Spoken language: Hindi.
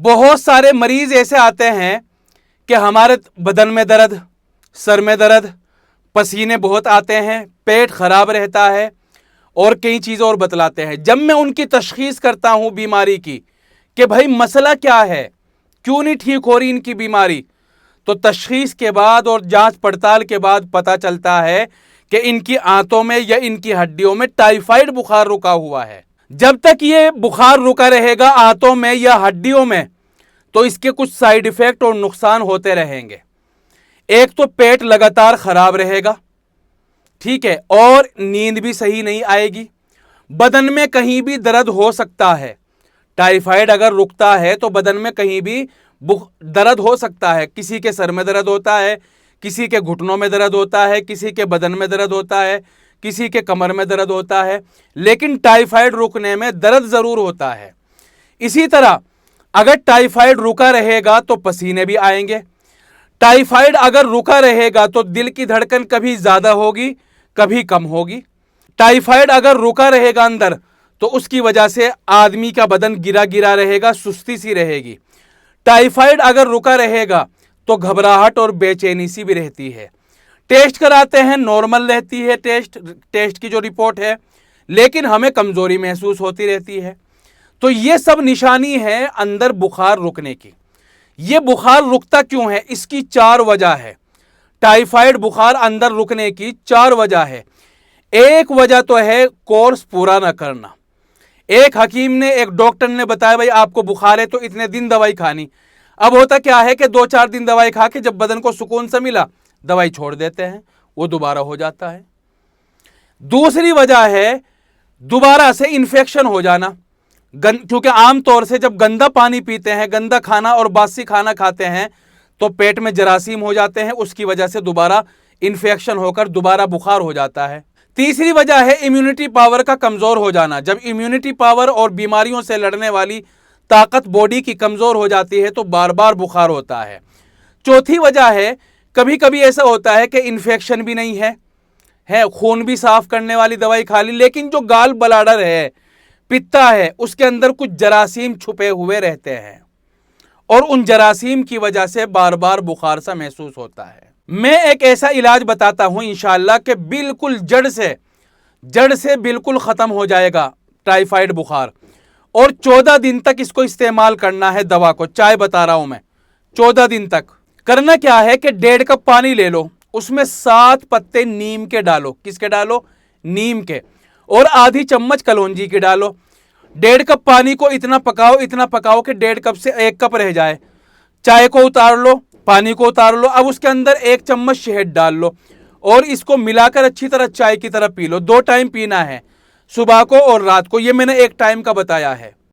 बहुत सारे मरीज ऐसे आते हैं कि हमारे बदन में दर्द, सर में दर्द, पसीने बहुत आते हैं, पेट खराब रहता है और कई चीज़ें और बतलाते हैं। जब मैं उनकी तशखीस करता हूं बीमारी की कि भाई मसला क्या है, क्यों नहीं ठीक हो रही इनकी बीमारी, तो तशखीस के बाद और जांच पड़ताल के बाद पता चलता है कि इनकी आंतों में या इनकी हड्डियों में टाइफाइड बुखार रुका हुआ है। जब तक ये बुखार रुका रहेगा आंतों में या हड्डियों में, तो इसके कुछ साइड इफेक्ट और नुकसान होते रहेंगे। एक तो पेट लगातार खराब रहेगा, ठीक है, और नींद भी सही नहीं आएगी। बदन में कहीं भी दर्द हो सकता है। टाइफाइड अगर रुकता है तो बदन में कहीं भी दर्द हो सकता है। किसी के सर में दर्द होता है, किसी के घुटनों में दर्द होता है, किसी के बदन में दर्द होता है, किसी के कमर में दर्द होता है, लेकिन टाइफाइड रुकने में दर्द जरूर होता है। इसी तरह अगर टाइफाइड रुका रहेगा तो पसीने भी आएंगे। टाइफाइड अगर रुका रहेगा तो दिल की धड़कन कभी ज्यादा होगी, कभी कम होगी। टाइफाइड अगर रुका रहेगा अंदर तो उसकी वजह से आदमी का बदन गिरा गिरा रहेगा, सुस्ती सी रहेगी। टाइफाइड अगर रुका रहेगा तो घबराहट और बेचैनी सी भी रहती है। टेस्ट कराते हैं, नॉर्मल रहती है टेस्ट की जो रिपोर्ट है, लेकिन हमें कमजोरी महसूस होती रहती है। तो ये सब निशानी है अंदर बुखार रुकने की। ये बुखार रुकता क्यों है, इसकी 4 वजह है। टाइफाइड बुखार अंदर रुकने की 4 वजह है। एक वजह तो है कोर्स पूरा ना करना। एक हकीम ने, एक डॉक्टर ने बताया भाई आपको बुखार है तो इतने दिन दवाई खानी। अब होता क्या है कि 2-4 दिन दवाई खा के जब बदन को सुकून सा मिला दवाई छोड़ देते हैं, वो दोबारा हो जाता है। दूसरी वजह है दोबारा से इन्फेक्शन हो जाना, क्योंकि आमतौर से जब गंदा पानी पीते हैं, गंदा खाना और बासी खाना खाते हैं तो पेट में जरासीम हो जाते हैं, उसकी वजह से दोबारा इन्फेक्शन होकर दोबारा बुखार हो जाता है। तीसरी वजह है इम्यूनिटी पावर का कमजोर हो जाना। जब इम्यूनिटी पावर और बीमारियों से लड़ने वाली ताकत बॉडी की कमजोर हो जाती है तो बार बार बुखार होता है। चौथी वजह है कभी कभी ऐसा होता है कि इन्फेक्शन भी नहीं है, खून भी साफ करने वाली दवाई खा ली, लेकिन जो गाल ब्लैडर है, पित्ता है, उसके अंदर कुछ जरासीम छुपे हुए रहते हैं और उन जरासीम की वजह से बार बार बुखार सा महसूस होता है। मैं एक ऐसा इलाज बताता हूं इंशाअल्लाह कि बिल्कुल जड़ से बिल्कुल खत्म हो जाएगा टाइफाइड बुखार, और 14 दिन तक इसको इस्तेमाल करना है दवा को। चाय बता रहा हूं मैं, 14 दिन तक करना क्या है कि 1.5 कप पानी ले लो, उसमें 7 पत्ते नीम के डालो। किसके डालो? नीम के। और आधी चम्मच कलौंजी की डालो। 1.5 कप पानी को इतना पकाओ कि 1.5 कप से 1 कप रह जाए। चाय को उतार लो, पानी को उतार लो। अब उसके अंदर 1 चम्मच शहद डाल लो और इसको मिलाकर अच्छी तरह चाय की तरह पी लो। 2 टाइम पीना है, सुबह को और रात को। ये मैंने 1 टाइम का बताया है।